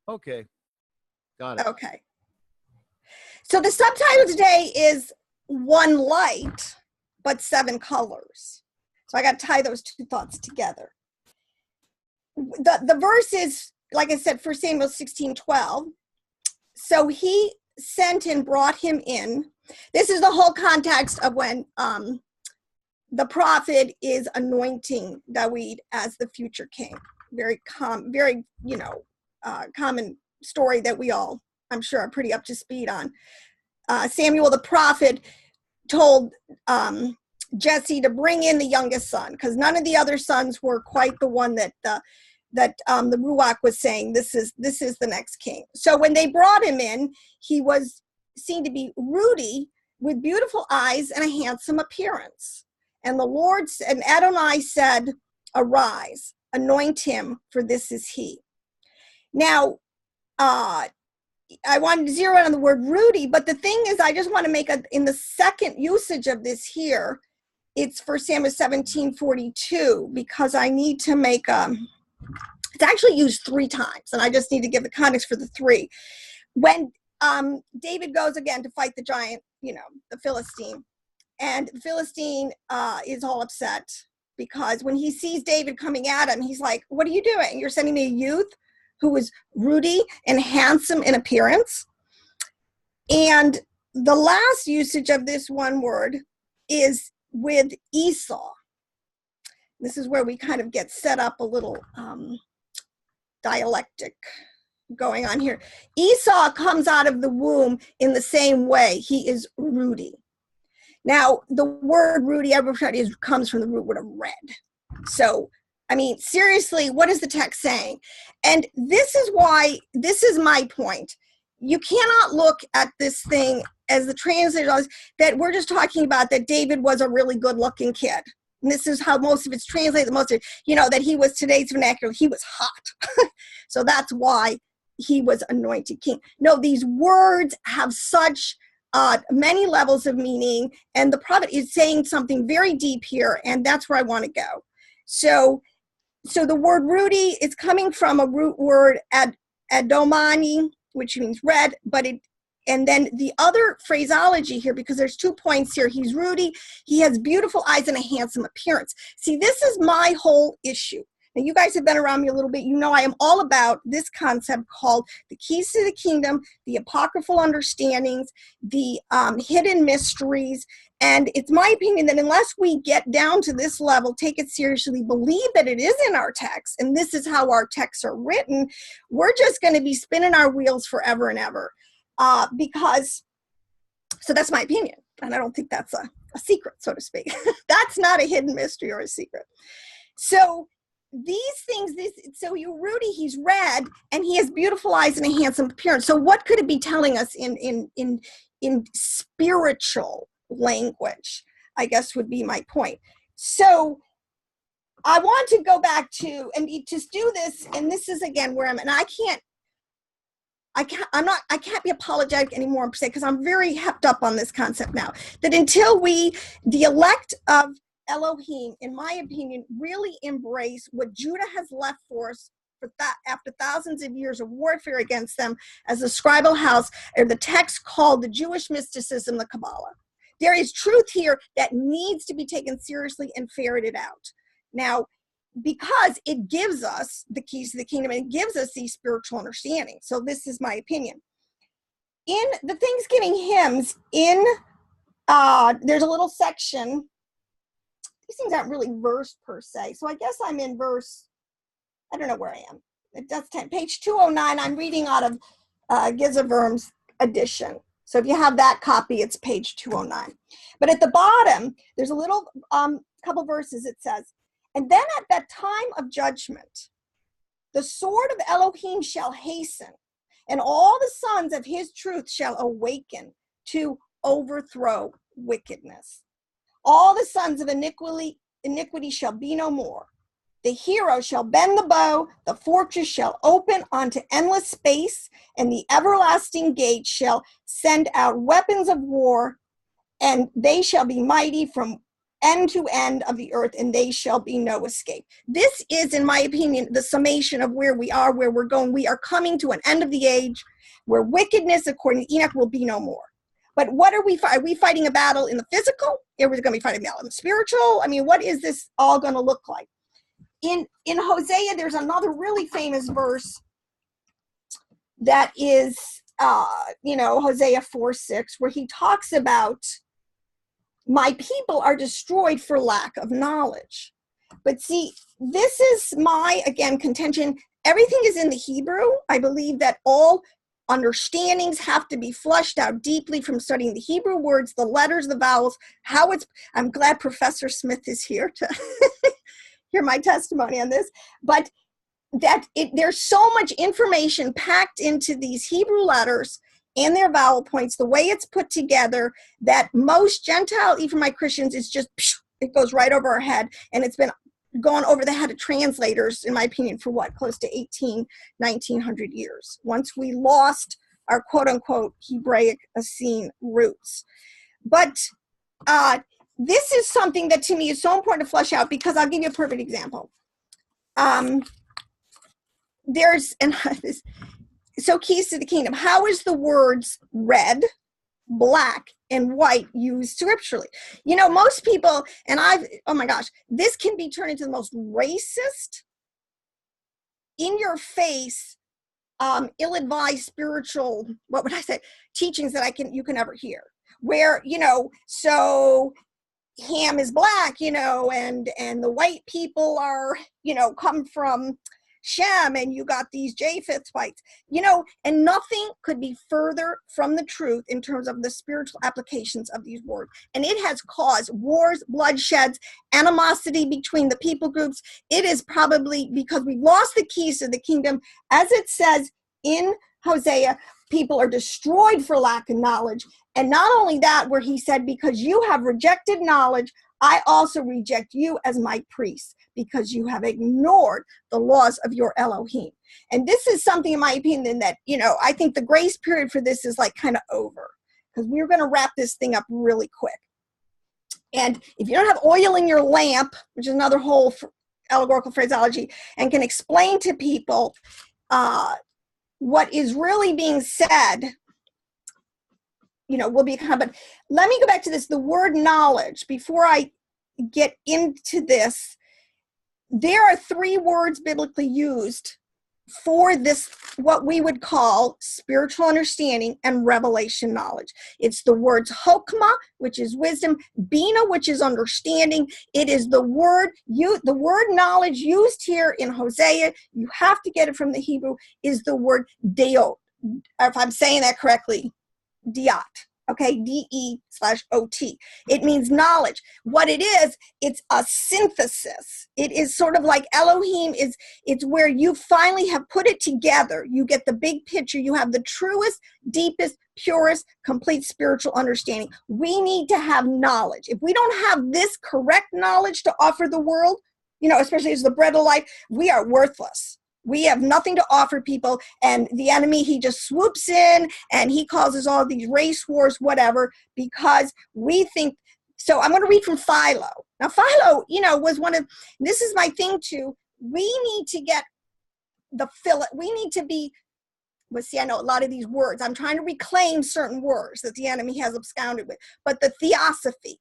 Okay. Got it. Okay. So the subtitle today is One Light, but Seven Colors. So I got to tie those two thoughts together. The verse is, like I said, 1 Samuel 16:12. So he sent and brought him in. This is the whole context of when the prophet is anointing David as the future king. Very common story that we all, I'm sure, are pretty up to speed on. Samuel the prophet told Jesse to bring in the youngest son, because none of the other sons were quite the one that the Ruach was saying, this is the next king. So when they brought him in, he was seen to be Ruddy with beautiful eyes and a handsome appearance. And the Lord and Adonai said, "Arise, anoint him, for this is he." Now, I wanted to zero in on the word Ruddy, but the thing is, I just want to make in the second usage of this here, it's 1 Samuel 17:42, because I need to make it's actually used 3 times, and I just need to give the context for the 3. When David goes again to fight the giant, the Philistine, and the Philistine is all upset because when he sees David coming at him, he's like, "What are you doing? You're sending me a youth who is Ruddy and handsome in appearance?" And the last usage of this one word is with Esau. This is where we kind of get set up a little dialectic going on here. Esau comes out of the womb in the same way. He is Ruddy. Now, the word Ruddy, everybody comes from the root word of red. So, I mean, seriously, what is the text saying? And this is my point. You cannot look at this thing as the translator, that we're just talking about that David was a really good-looking kid. And this is how most of it's translated, that he was today's vernacular, he was hot. So that's why he was anointed king. No, these words have such many levels of meaning, and the prophet is saying something very deep here, and that's where I want to go. So the word Ruddy is coming from a root word adomani, which means red, and then the other phraseology here, because there's 2 points here. He's Ruddy, he has beautiful eyes and a handsome appearance. See, this is my whole issue. Now, you guys have been around me a little bit. You know I am all about this concept called the keys to the kingdom, the apocryphal understandings, the hidden mysteries. And it's my opinion that unless we get down to this level, take it seriously, believe that it is in our text, and this is how our texts are written, we're just going to be spinning our wheels forever and ever. So that's my opinion. And I don't think that's a secret, so to speak. That's not a hidden mystery or a secret. So these things, so you're Ruddy, he's red, and he has beautiful eyes and a handsome appearance. So what could it be telling us in spiritual language, I guess would be my point. So I want to go back to, and just do this, and this is again where I'm, and I can't be apologetic anymore, because I'm very hepped up on this concept now, that until the elect of Elohim, in my opinion, really embrace what Judah has left for us after thousands of years of warfare against them as a scribal house, or the text called the Jewish mysticism, the Kabbalah. There is truth here that needs to be taken seriously and ferreted out. Now, because it gives us the keys to the kingdom, and it gives us these spiritual understanding. So this is my opinion. In the Thanksgiving hymns, there's a little section. These things aren't really versed per se. So I guess I'm in verse, I don't know where I am. That's page 209. I'm reading out of Gizaverm's edition. So if you have that copy, it's page 209. But at the bottom, there's a little couple verses. It says, "And then at that time of judgment, the sword of Elohim shall hasten, and all the sons of his truth shall awaken to overthrow wickedness. All the sons of iniquity shall be no more. The hero shall bend the bow, the fortress shall open onto endless space, and the everlasting gate shall send out weapons of war, and they shall be mighty from end to end of the earth, and they shall be no escape. This is, in my opinion, the summation of where we are, where we're going. We are coming to an end of the age where wickedness, according to Enoch, will be no more. But what are we fighting? Are we fighting a battle in the physical? Are we going to be fighting a battle in the spiritual? I mean, what is this all going to look like? In Hosea, there's another really famous verse that is, Hosea 4:6, where he talks about, my people are destroyed for lack of knowledge. But see, this is my, again, contention. Everything is in the Hebrew. I believe that all understandings have to be fleshed out deeply from studying the Hebrew words, the letters, the vowels, I'm glad Professor Smith is here to hear my testimony on this, but there's so much information packed into these Hebrew letters and their vowel points, the way it's put together, that most Gentile Ephraimite Christians, it's just, it goes right over our head, and it's been gone over the head of translators, in my opinion, for what, close to 1900 years, once we lost our quote-unquote Hebraic Essene roots. But this is something that to me is so important to flesh out, because I'll give you a perfect example. So keys to the kingdom. How is the words red, black, and white used scripturally? Most people, and oh my gosh, this can be turned into the most racist, in your face, ill-advised spiritual, what would I say, teachings that you can ever hear, where, so Ham is black, and the white people are, come from Shem, and you got these Japhethites, and nothing could be further from the truth in terms of the spiritual applications of these words. And it has caused wars, bloodsheds, animosity between the people groups. It is probably because we lost the keys to the kingdom. As it says in Hosea, people are destroyed for lack of knowledge. And not only that, where he said, because you have rejected knowledge, I also reject you as my priests, because you have ignored the laws of your Elohim. And this is something, in my opinion, that, I think the grace period for this is like kind of over, because we're going to wrap this thing up really quick. And if you don't have oil in your lamp, which is another whole allegorical phraseology, and can explain to people what is really being said, will be but let me go back to this, the word knowledge, before I get into this. There are 3 words biblically used for this, what we would call spiritual understanding and revelation knowledge. It's the words chokmah, which is wisdom, bina, which is understanding. It is the word knowledge used here in Hosea. You have to get it from the Hebrew, is the word deot. If I'm saying that correctly, diat. Okay, DE/OT. It means knowledge. What it is, it's a synthesis. It is sort of like Elohim it's where you finally have put it together. You get the big picture. You have the truest, deepest, purest, complete spiritual understanding. We need to have knowledge. If we don't have this correct knowledge to offer the world, especially as the bread of life, we are worthless. We have nothing to offer people, and the enemy, he just swoops in and he causes all these race wars, whatever, because we think. So I'm going to read from Philo. Now, Philo, was this is my thing too. We need to get we need to be, I know a lot of these words. I'm trying to reclaim certain words that the enemy has absconded with, but the Theosophy,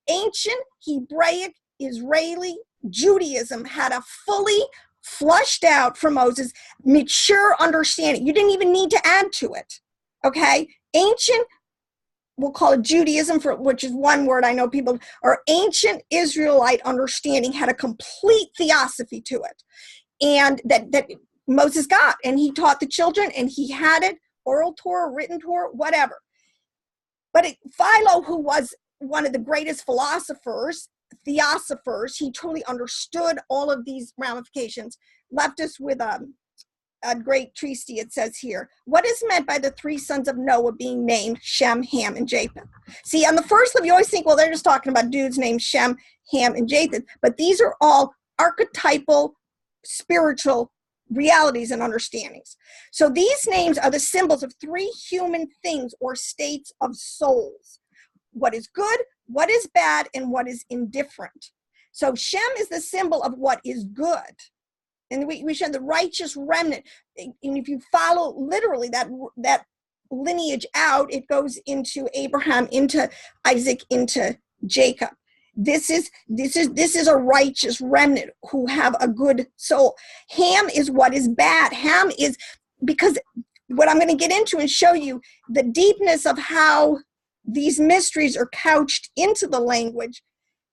ancient Hebraic, Israeli Judaism had a fully flushed out for Moses, mature understanding. You didn't even need to add to it. Okay? Ancient, we'll call it Judaism, which is one word I know people, or ancient Israelite understanding had a complete theosophy to it. And that Moses got, and he taught the children, and he had it, oral Torah, written Torah, whatever. But Philo, who was one of the greatest philosophers, Theosophers, he truly understood all of these ramifications, left us with a great treatise. It says here, what is meant by the 3 sons of Noah being named Shem, Ham, and Japheth? See, on the first level, you always think, well, they're just talking about dudes named Shem, Ham, and Japheth, but these are all archetypal spiritual realities and understandings. So these names are the symbols of 3 human things or states of souls. What is good, what is bad and what is indifferent. So Shem is the symbol of what is good. And we show the righteous remnant. And if you follow literally that lineage out, it goes into Abraham, into Isaac, into Jacob. This is a righteous remnant who have a good soul. Ham is what is bad. Ham is, because what I'm going to get into and show you the deepness of how these mysteries are couched into the language,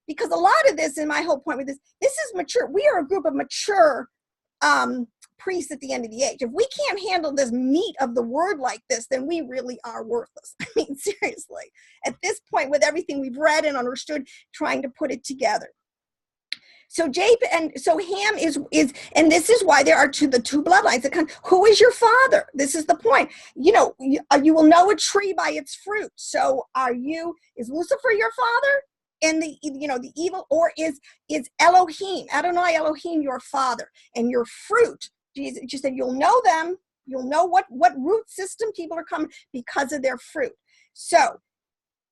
because a lot of this, and my whole point with this is mature. We are a group of mature priests at the end of the age. If we can't handle this meat of the word like this, then we really are worthless. I mean, seriously, at this point, with everything we've read and understood, trying to put it together. So Ham is, and this is why there are the two bloodlines that come. Who is your father? This is the point. You know, you will know a tree by its fruit. So is Lucifer your father? And the evil, or is Elohim, Adonai Elohim, your father? And your fruit, Jesus just said, you'll know them. You'll know what root system people are coming because of their fruit. So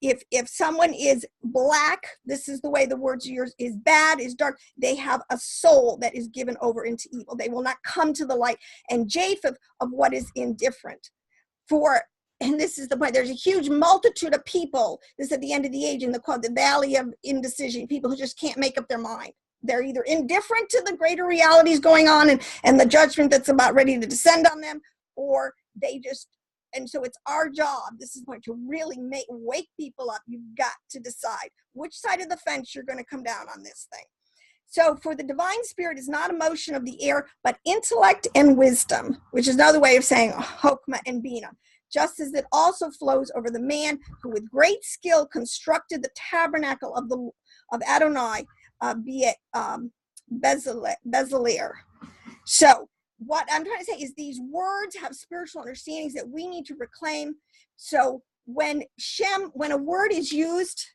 if someone is black, this is the way the words are yours, is bad, is dark, they have a soul that is given over into evil. They will not come to the light. And Japheth of what is indifferent. And this is the point, there's a huge multitude of people, this is at the end of the age, in the valley of indecision, people who just can't make up their mind. They're either indifferent to the greater realities going on and the judgment that's about ready to descend on them, or they just, and so it's our job, this is going to really wake people up. You've got to decide which side of the fence you're going to come down on this thing. So for the divine spirit is not a motion of the air, but intellect and wisdom, which is another way of saying Chokmah and Binah. Just as it also flows over the man who with great skill constructed the tabernacle of Adonai, be it Bezalel. So what I'm trying to say is these words have spiritual understandings that we need to reclaim. So when a word is used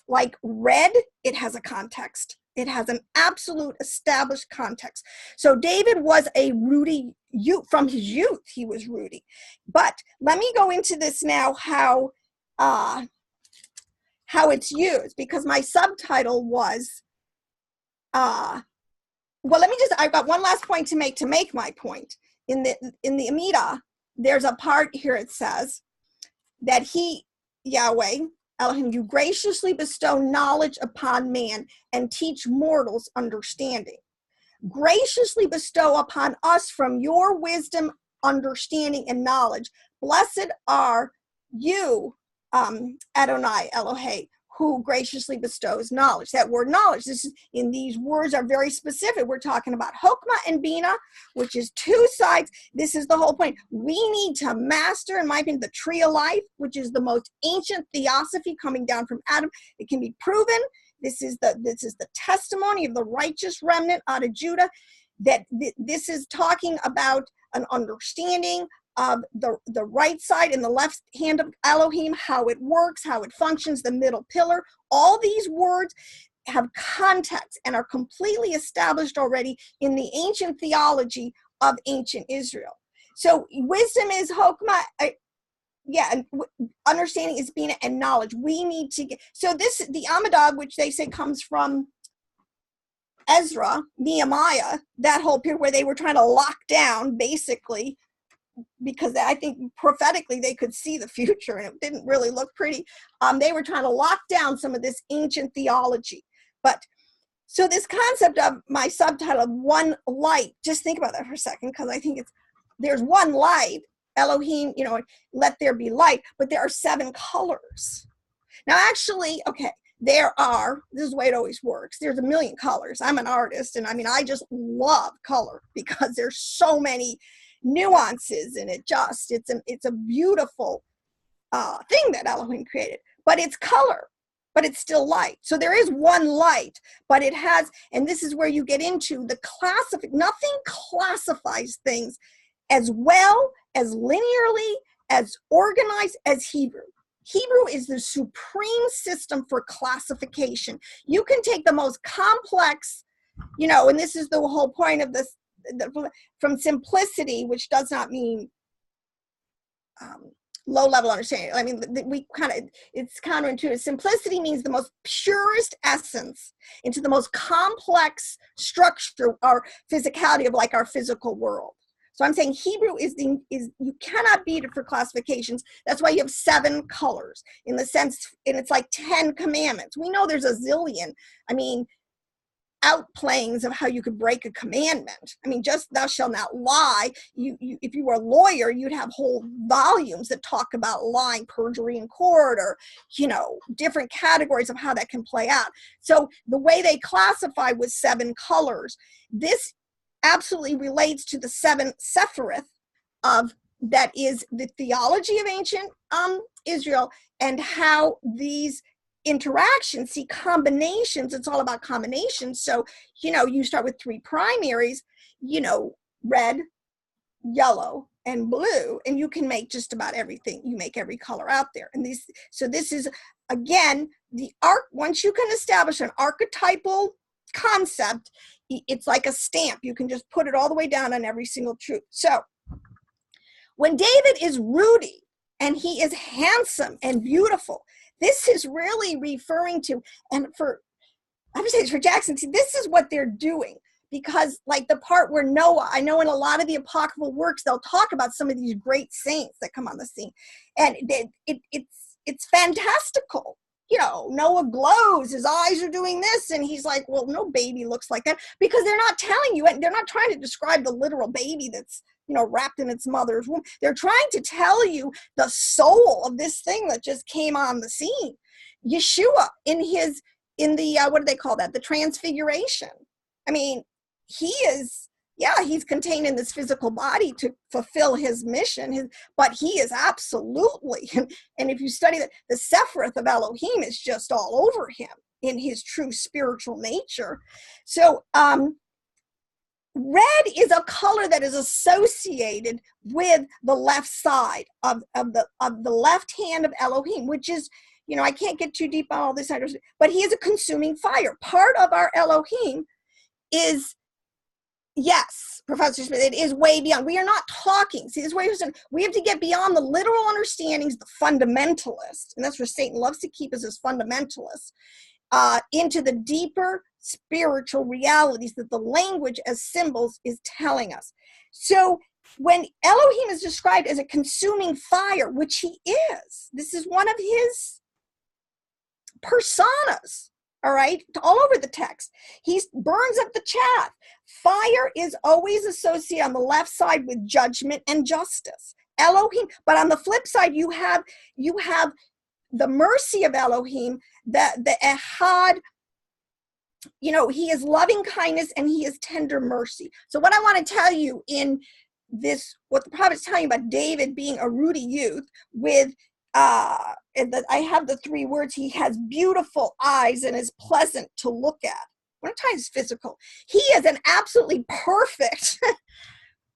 like red, it has a context. It has an absolute established context. So David was a Ruddy youth. From his youth, he was Ruddy. But let me go into this now, how it's used, because my subtitle was, I've got one last point to make my point. In the Amidah, there's a part here, it says that Yahweh, Elohim, you graciously bestow knowledge upon man and teach mortals understanding. Graciously bestow upon us from your wisdom, understanding, and knowledge. Blessed are you, Adonai Elohim, who graciously bestows knowledge. That word knowledge, these words are very specific. We're talking about Chokmah and Binah, which is two sides. This is the whole point. We need to master, in my opinion, the tree of life, which is the most ancient theosophy coming down from Adam. It can be proven. This is the testimony of the righteous remnant out of Judah, that this is talking about an understanding of the right side and the left hand of Elohim, how it works, how it functions, the middle pillar. All these words have context and are completely established already in the ancient theology of ancient Israel. So wisdom is Chokmah, and understanding is Binah, and knowledge. We need to get, so the Amidah, which they say comes from Ezra, Nehemiah, that whole period where they were trying to lock down, basically, because I think prophetically they could see the future and it didn't really look pretty. They were trying to lock down some of this ancient theology. But so this concept of my subtitle of one light, just think about that for a second, because I think there's one light, Elohim, let there be light, but there are 7 colors. Now, actually, okay, this is the way it always works. There's a million colors. I'm an artist, and I just love color because there's so many nuances in it. It's a beautiful thing that Elohim created, but it's color, but it's still light. So there is one light, but it has, and this is where you get into the nothing classifies things as well, as linearly, as organized as Hebrew. Hebrew is the supreme system for classification. You can take the most complex, and this is the whole point of this, from simplicity, which does not mean low level understanding. I mean, it's counterintuitive. Simplicity means the most purest essence into the most complex structure or physicality of like our physical world. So I'm saying Hebrew is you cannot beat it for classifications. That's why you have 7 colors in the sense, and it's like 10 commandments. We know there's a zillion, I mean, outplayings of how you could break a commandment. I mean, just thou shalt not lie. If you were a lawyer, you'd have whole volumes that talk about lying, perjury in court, or, you know, different categories of how that can play out. So the way they classify was 7 colors. This absolutely relates to the 7 Sepharith of that is the theology of ancient Israel, and how these interactions, see, combinations, it's all about combinations. So, you know, you start with 3 primaries, you know, red, yellow, and blue, and you can make just about everything. You make every color out there. And so this is, again, once you can establish an archetypal concept, it's like a stamp. You can just put it all the way down on every single truth. So when David is Rudy and he is handsome and beautiful, this is really referring to, and I would say it's for Jackson, see, this is what they're doing. Because like the part where Noah, I know in a lot of the apocryphal works, they'll talk about some of these great saints that come on the scene. And it's fantastical. You know, Noah glows, his eyes are doing this, and he's like, well, no baby looks like that, because they're not telling you, and they're not trying to describe the literal baby that's, you know, wrapped in its mother's womb. They're trying to tell you the soul of this thing that just came on the scene. Yeshua in the what do they call that? The transfiguration. I mean, he's contained in this physical body to fulfill his mission, but he is absolutely, and if you study the Sepharith of Elohim is just all over him in his true spiritual nature. So red is a color that is associated with the left side of the left hand of Elohim, which is, you know, I can't get too deep on all this, but he is a consuming fire. Part of our Elohim is, yes, Professor Smith, it is way beyond. We are not talking. See, this is where we have to get beyond the literal understandings, the fundamentalists, and that's where Satan loves to keep us as fundamentalists, into the deeper spiritual realities that the language as symbols is telling us. So when Elohim is described as a consuming fire, which he is, this is one of his personas. All right, all over the text. He burns up the chaff. Fire is always associated on the left side with judgment and justice. Elohim, but on the flip side, you have the mercy of Elohim, the Ehad. You know, he is loving kindness and he is tender mercy. So what I want to tell you in this, what the prophet's telling you about David being a Rudy youth with I have the 3 words. He has beautiful eyes and is pleasant to look at. One time is physical. He is an absolutely perfect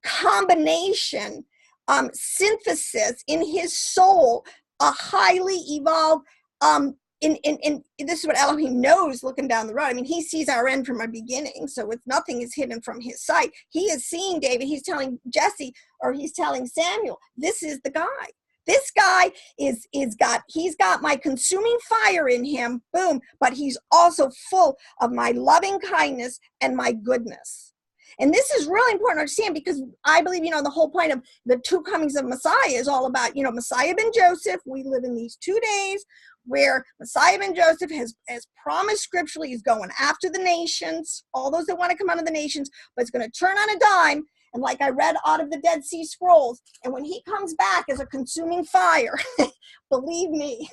combination, synthesis in his soul, a highly evolved, in this is what Elohim knows looking down the road. I mean, he sees our end from our beginning, so nothing is hidden from his sight. He is seeing David. He's telling Jesse, or he's telling Samuel, this is the guy. This guy he's got my consuming fire in him, boom, but he's also full of my loving kindness and my goodness. And this is really important to understand, because I believe, you know, the whole point of the 2 comings of Messiah is all about, you know, Messiah ben Joseph. We live in these 2 days where Messiah ben Joseph has promised scripturally, he's going after the nations, all those that want to come out of the nations, but it's going to turn on a dime. And like I read out of the Dead Sea Scrolls, and when he comes back as a consuming fire, believe me,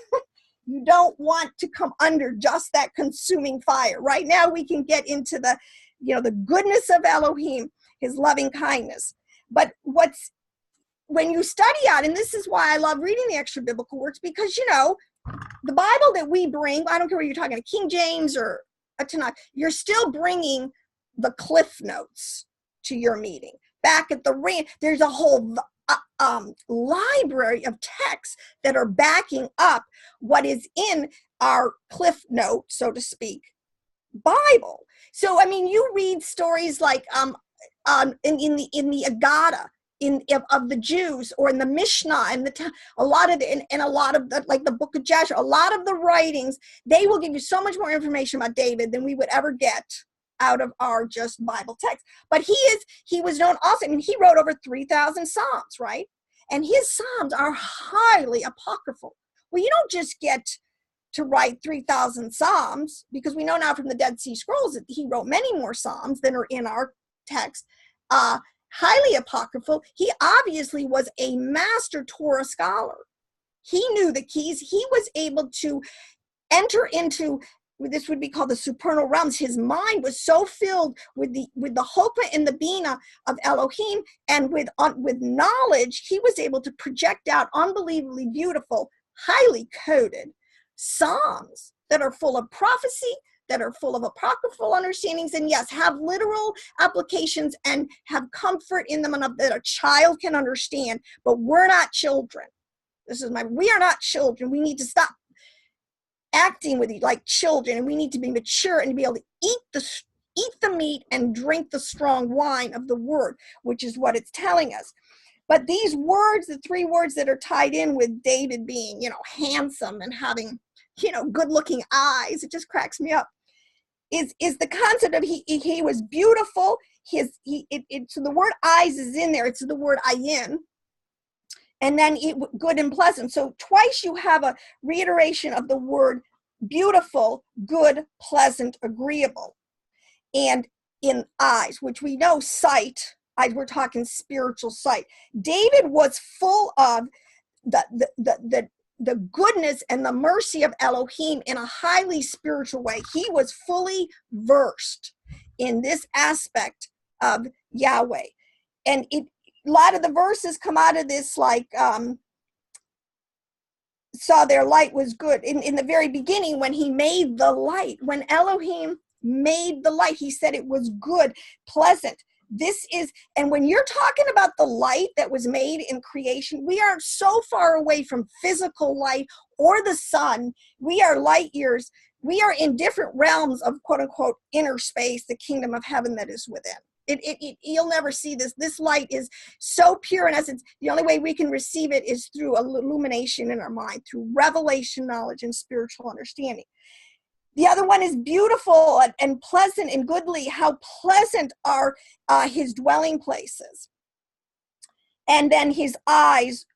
you don't want to come under just that consuming fire. Right now we can get into the, you know, the goodness of Elohim, his loving kindness. But when you study out, and this is why I love reading the extra biblical works, because, you know, the Bible that we bring, I don't care whether you're talking to King James or a Tanakh, you're still bringing the cliff notes to your meeting. Back at the ranch, there's a whole library of texts that are backing up what is in our cliff note, so to speak, Bible. So, I mean, you read stories like in the Agada, of the Jews, or in the Mishnah, and a lot of the, like the book of Jasher, a lot of the writings, they will give you so much more information about David than we would ever get out of our just Bible text. But he was known also, I mean, he wrote over 3,000 Psalms, right? And his Psalms are highly apocryphal. Well, you don't just get to write 3,000 Psalms, because we know now from the Dead Sea Scrolls that he wrote many more Psalms than are in our text. Highly apocryphal. He obviously was a master Torah scholar. He knew the keys. He was able to enter into, this would be called the supernal realms. His mind was so filled with the Chokmah and the Bina of Elohim, and with knowledge, he was able to project out unbelievably beautiful, highly coded Psalms that are full of prophecy, that are full of apocryphal understandings, and yes, have literal applications and have comfort in them enough that a child can understand. But we're not children. We are not children. We need to stop acting with you like children, and we need to be mature and to be able to eat the meat and drink the strong wine of the word, which is what it's telling us. But these words, the three words that are tied in with David being, handsome and having, good looking eyes, it just cracks me up, is the concept of he was beautiful. So the word eyes is in there. It's the word ayin. And then good and pleasant. So twice you have a reiteration of the word beautiful, good, pleasant, agreeable. And in eyes, which we know sight, we're talking spiritual sight. David was full of the goodness and the mercy of Elohim in a highly spiritual way. He was fully versed in this aspect of Yahweh. And a lot of the verses come out of this, like, saw their light was good. In the very beginning, when he made the light, when Elohim made the light, he said it was good, pleasant. And when you're talking about the light that was made in creation, we are so far away from physical light or the sun. We are light years. We are in different realms of quote unquote inner space, the kingdom of heaven that is within. You'll never see this. This light is so pure in essence. The only way we can receive it is through illumination in our mind, through revelation, knowledge, and spiritual understanding. The other one is beautiful and pleasant and goodly. How pleasant are his dwelling places. And then his eyes,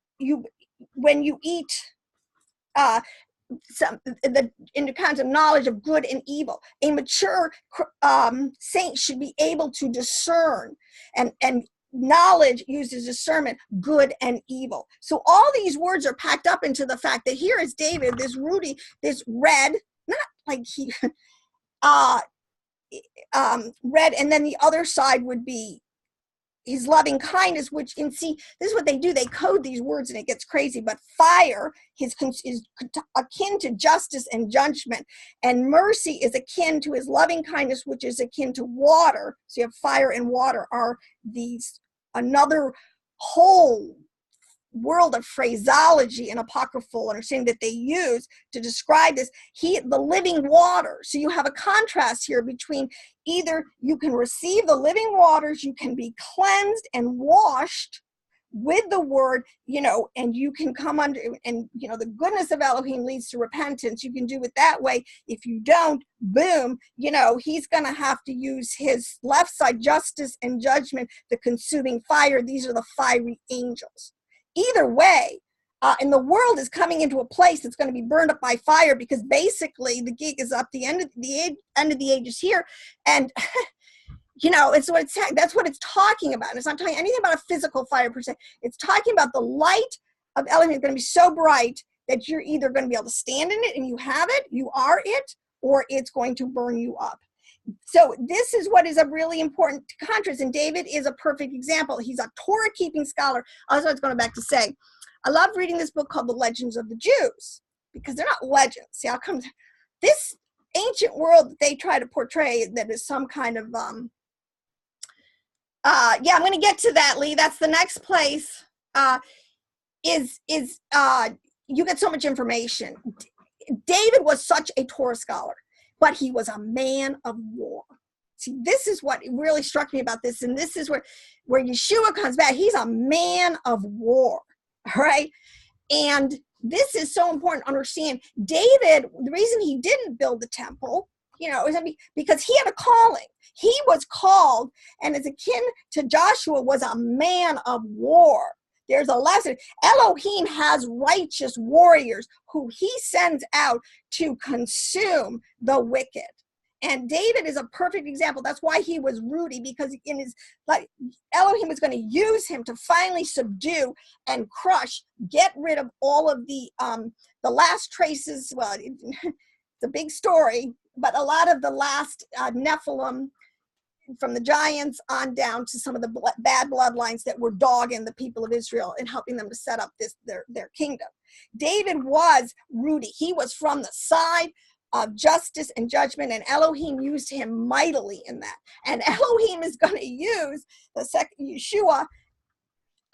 when you eat in the kinds of knowledge of good and evil, a mature saint should be able to discern, and knowledge uses discernment, good and evil. So all these words are packed up into the fact that here is David, this Rudy, this red, not like he red, and then the other side would be his loving kindness, which, and see, this is what they do. They code these words and it gets crazy. But fire is akin to justice and judgment. And mercy is akin to his loving kindness, which is akin to water. So you have fire and water are another whole world of phraseology and apocryphal understanding that they use to describe this. The living water. So you have a contrast here between either you can receive the living waters, you can be cleansed and washed with the word, and you can come under, and the goodness of Elohim leads to repentance. You can do it that way. If you don't, boom, he's going to have to use his left side, justice and judgment, the consuming fire. These are the fiery angels. Either way, and the world is coming into a place that's going to be burned up by fire, because basically the gig is up. The end of the age is here, and that's what it's talking about. And it's not talking anything about a physical fire per se. It's talking about the light of Elohim is going to be so bright that you're either going to be able to stand in it and you have it, you are it, or it's going to burn you up. So this is what is a really important contrast, and David is a perfect example. He's a Torah-keeping scholar. Also, I was going back to say, I love reading this book called The Legends of the Jews, because they're not legends. See how come this ancient world that they try to portray that is some kind of I'm going to get to that, Lee. That's the next place. You get so much information. David was such a Torah scholar, but he was a man of war. See, this is what really struck me about this. And this is where Yeshua comes back. He's a man of war, all right? And this is so important to understand. David, the reason he didn't build the temple, is because he had a calling. He was called, and as akin to Joshua, was a man of war. There's a lesson. Elohim has righteous warriors who he sends out to consume the wicked. And David is a perfect example. That's why he was Ruddy, because Elohim was going to use him to finally subdue and crush, get rid of all of the last traces. Well, it's a big story, but a lot of the last Nephilim, from the giants on down to some of the bad bloodlines that were dogging the people of Israel and helping them to set up their kingdom. David was Ruddy. He was from the side of justice and judgment, and Elohim used him mightily in that. And Elohim is going to use the second Yeshua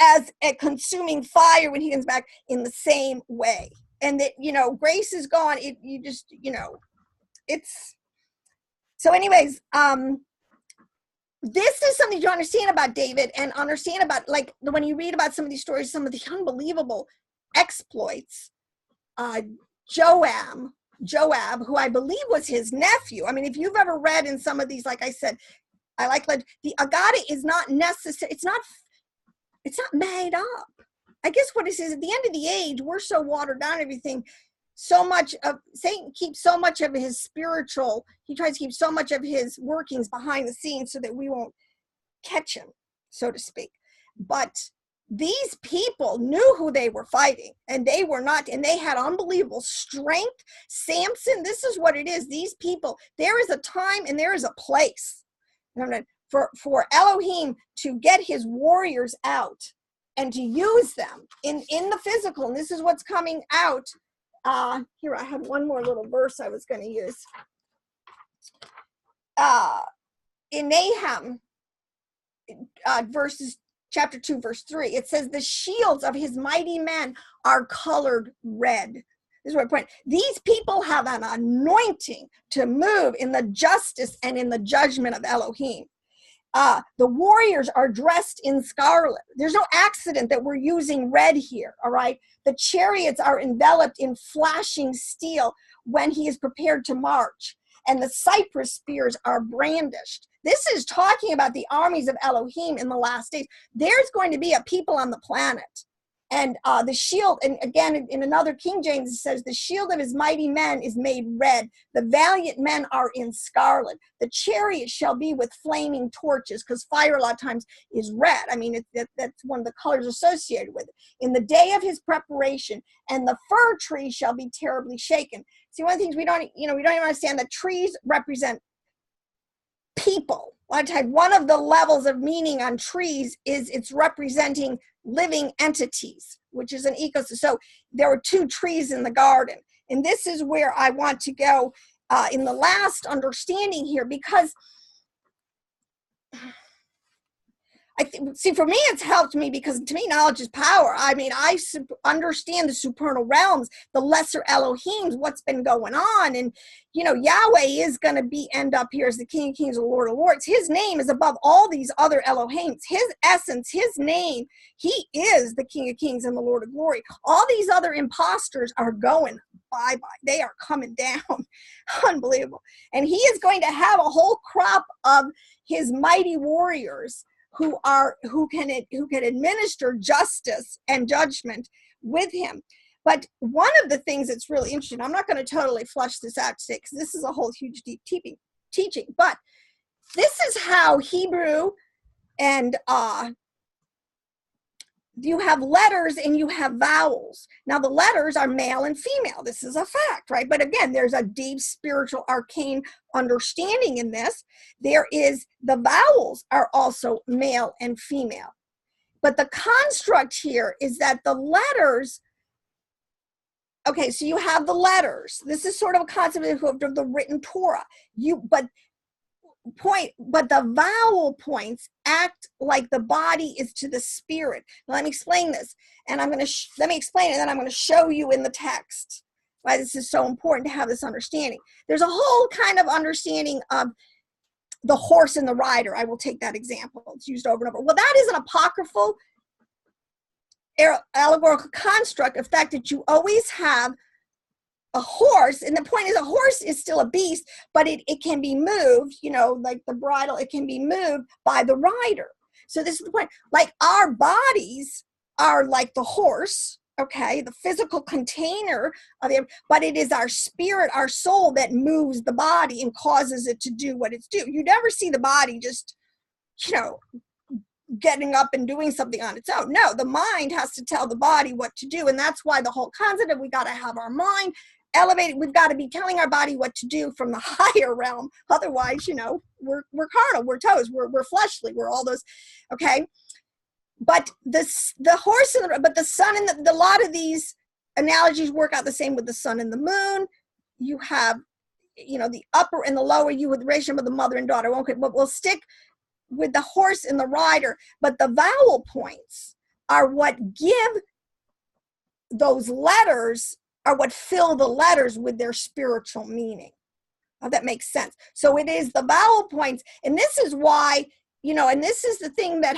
as a consuming fire when he comes back in the same way. And that, grace is gone. It's so anyways, this is something you understand about David, and understand about, like, when you read about some of these stories, some of the unbelievable exploits. Joab, who I believe was his nephew. I mean, if you've ever read in some of these, like I said, the Agada is not necessary. It's not made up. I guess what it is, at the end of the age, we're so watered down, everything. So much of Satan keeps so much of his spiritual, he tries to keep so much of his workings behind the scenes so that we won't catch him, so to speak. But these people knew who they were fighting, and they were not, and they had unbelievable strength. Samson, this is what it is. These people, there is a time and there is a place for Elohim to get his warriors out and to use them in the physical. And this is what's coming out. Here, I had one more little verse I was going to use. In Nahum, chapter 2, verse 3, it says, the shields of his mighty men are colored red. This is what I point. These people have an anointing to move in the justice and in the judgment of Elohim. The warriors are dressed in scarlet. There's no accident that we're using red here, all right? The chariots are enveloped in flashing steel when he is prepared to march, and the cypress spears are brandished. This is talking about the armies of Elohim in the last days. There's going to be a people on the planet. And the shield, and again, in another King James, it says, the shield of his mighty men is made red. The valiant men are in scarlet. The chariot shall be with flaming torches, because fire a lot of times is red. I mean, that's one of the colors associated with it. In the day of his preparation, and the fir tree shall be terribly shaken. See, one of the things we don't even understand, that trees represent people. A lot of times, one of the levels of meaning on trees is it's representing living entities, which is an ecosystem. So there were two trees in the garden. And this is where I want to go in the last understanding here, because see, for me, it's helped me, because to me, knowledge is power. I mean, I understand the supernal realms, the lesser Elohims, what's been going on. And, Yahweh is going to end up here as the King of Kings and Lord of Lords. His name is above all these other Elohims. His essence, his name, he is the King of Kings and the Lord of Glory. All these other imposters are going bye-bye. They are coming down. Unbelievable. And he is going to have a whole crop of his mighty warriors who can administer justice and judgment with him. But one of the things that's really interesting, I'm not going to totally flush this out today, because this is a whole huge deep teaching, but this is how Hebrew and you have letters and you have vowels. Now, the letters are male and female. This is a fact, right? But again, there's a deep spiritual arcane understanding in this. The vowels are also male and female. But the construct here is that the letters, okay, so you have the letters. This is sort of a concept of the written Torah. But the vowel points act like the body is to the spirit. Now, let me explain this, and let me explain it, and then I'm going to show you in the text why this is so important to have this understanding. There's a whole kind of understanding of the horse and the rider. I will take that example. It's used over and over. Well, that is an apocryphal allegorical construct of fact that you always have a horse, and the point is a horse is still a beast, but it can be moved, you know, like the bridle, it can be moved by the rider. So this is the point. Like our bodies are like the horse, okay, the physical container of it, but it is our spirit, our soul that moves the body and causes it to do what it's doing. You never see the body just, you know, getting up and doing something on its own. No, the mind has to tell the body what to do. And that's why the whole concept of we got to have our mind elevated. We've got to be telling our body what to do from the higher realm. Otherwise, you know, we're carnal, we're toes, we're fleshly, we're all those, okay? But the horse and but the sun and the lot of these analogies work out the same with the sun and the moon. You have, you know, the upper and the lower, you with the ratio of the mother and daughter. Okay, but we'll stick with the horse and the rider. But the vowel points are what give those letters, are what fill the letters with their spiritual meaning. Oh, that makes sense. So it is the vowel points. And this is why, you know, and this is the thing that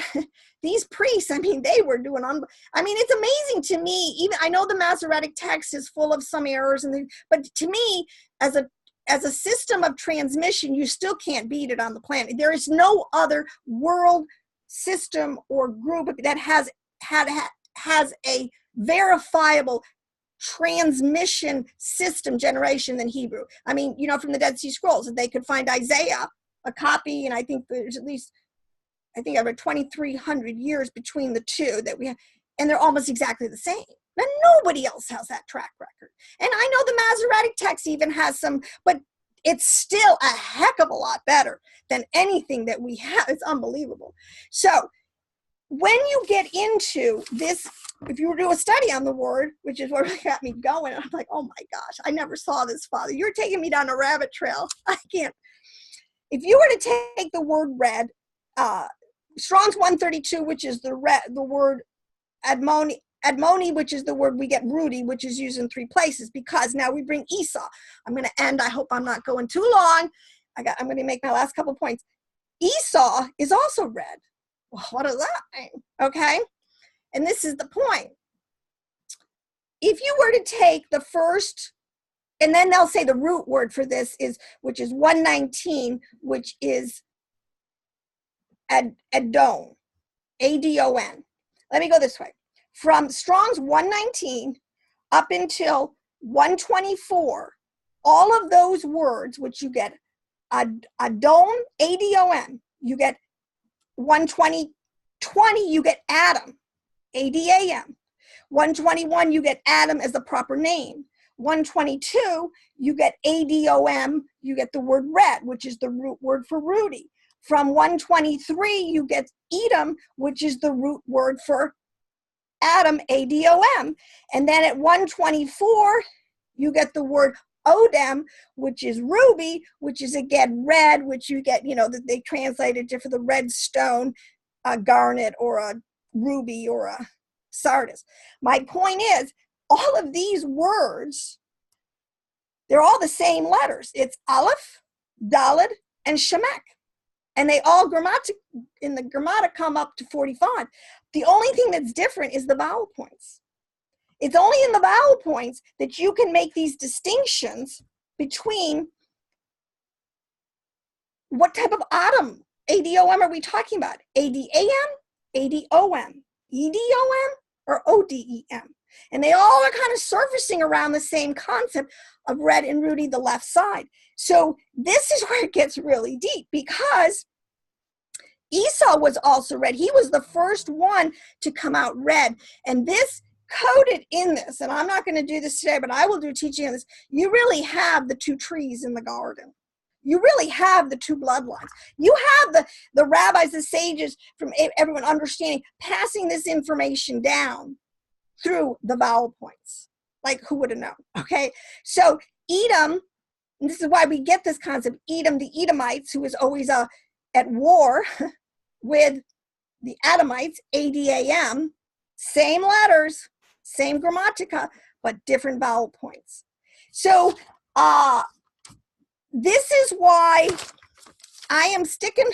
these priests, I mean, they were doing on, I mean, it's amazing to me, even, I know the Masoretic text is full of some errors, but to me, as a system of transmission, you still can't beat it on the planet. There is no other world system or group that has a verifiable transmission system generation than Hebrew. I mean, you know, from the Dead Sea Scrolls, if they could find Isaiah, a copy, and I think there's at least, I think over 2,300 years between the two that we have, and they're almost exactly the same. And nobody else has that track record. And I know the Masoretic text even has some, but it's still a heck of a lot better than anything that we have. It's unbelievable. So when you get into this, if you were to do a study on the word, which is what really got me going, I'm like, oh my gosh, I never saw this, Father. You're taking me down a rabbit trail. I can't. If you were to take the word red, Strong's 132, which is the word admoni, which is the word we get Ruddy, which is used in 3 places, because now we bring Esau. I'm going to end. I hope I'm not going too long. I'm going to make my last couple points. Esau is also red. Well, what does that mean? Okay. And this is the point. If you were to take the first, and then they'll say the root word for this is, which is 119, which is Adon, A-D-O-N. Let me go this way. From Strong's 119 up until 124, all of those words, which you get Adon, A-D-O-N, you get 120, you get Adam, A-D-A-M. 121, you get Adam as the proper name. 122, you get A-D-O-M, you get the word red, which is the root word for Rudy. From 123, you get Edom, which is the root word for Adam, A-D-O-M. And then at 124, you get the word Odem, which is ruby, which is again red, which you get, you know, that they translated to for the red stone, a garnet or a ruby or a sardis. My point is, all of these words, they're all the same letters. It's Aleph, Daled, and Shemek. And they all in the grammatic come up to 45. The only thing that's different is the vowel points. It's only in the vowel points that you can make these distinctions between what type of Adam, A-D-O-M, are we talking about? A-D-A-M, A-D-O-M, E-D-O-M, or O-D-E-M. And they all are kind of surfacing around the same concept of red and Rudy, the left side. So this is where it gets really deep, because Esau was also red. He was the first one to come out red. And this coded in this, and I'm not going to do this today, but I will do teaching on this. You really have the 2 trees in the garden. You really have the 2 bloodlines. You have the rabbis, the sages, from everyone understanding, passing this information down through the vowel points. Like, who would have known? Okay. So Edom, and this is why we get this concept, Edom, the Edomites, who is always at war with the Adamites, A-D-A-M, same letters, same grammatica, but different vowel points. So this is why I am sticking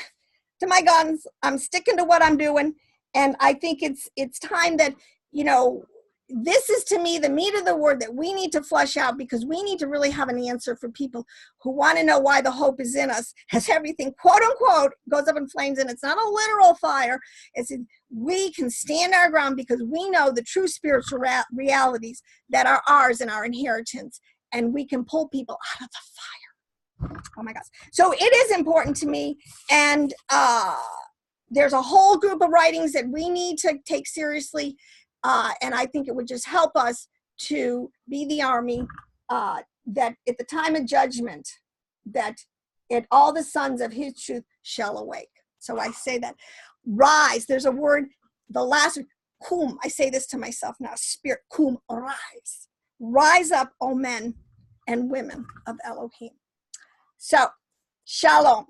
to my guns. I'm sticking to what I'm doing. And I think it's time that, you know, this is to me the meat of the word that we need to flesh out, because we need to really have an answer for people who want to know why the hope is in us, as everything, quote unquote, goes up in flames. And it's not a literal fire. It's we can stand our ground because we know the true spiritual realities that are ours and our inheritance. And we can pull people out of the fire. Oh my gosh. So it is important to me. And there's a whole group of writings that we need to take seriously. And I think it would just help us to be the army that at the time of judgment, that all the sons of his truth shall awake. So I say that. Rise. There's a word, the last, kum. I say this to myself now, spirit, kum, rise. Rise up, O men and women of Elohim. So, shalom.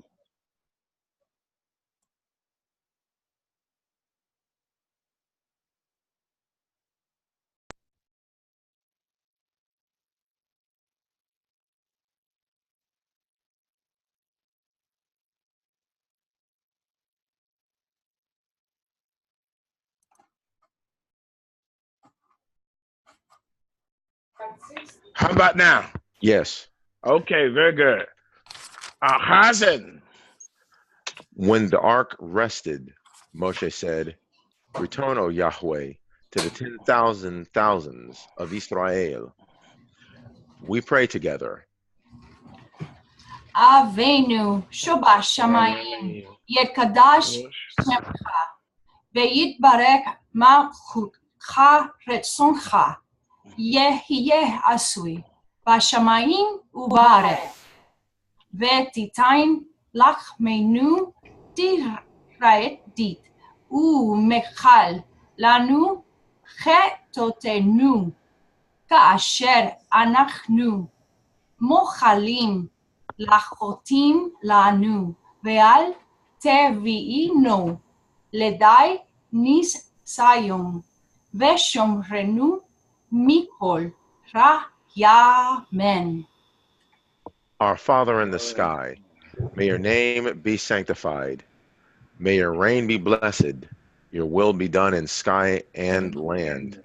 How about now? Yes. Okay, very good. Hazen. When the ark rested, Moshe said, "Return, O Yahweh, to the 10,000 thousands of Israel." We pray together. Avenu Shobashamayim Yekadash Shemcha Veyitbarek Malchutcha Retzoncha Yehiyeh Asui Bashamayim Ubarek Vetitain Lachmenu Tiraet Dit Umechal Lanu Chetotenu Kaasher Anachnu Mochalim Lachotim Lanu Veal Tevi'ino Ledai Nis Sayom Veshomrenu Mikol Ra Yamen. Our Father in the sky, may your name be sanctified. May your reign be blessed. Your will be done in sky and land.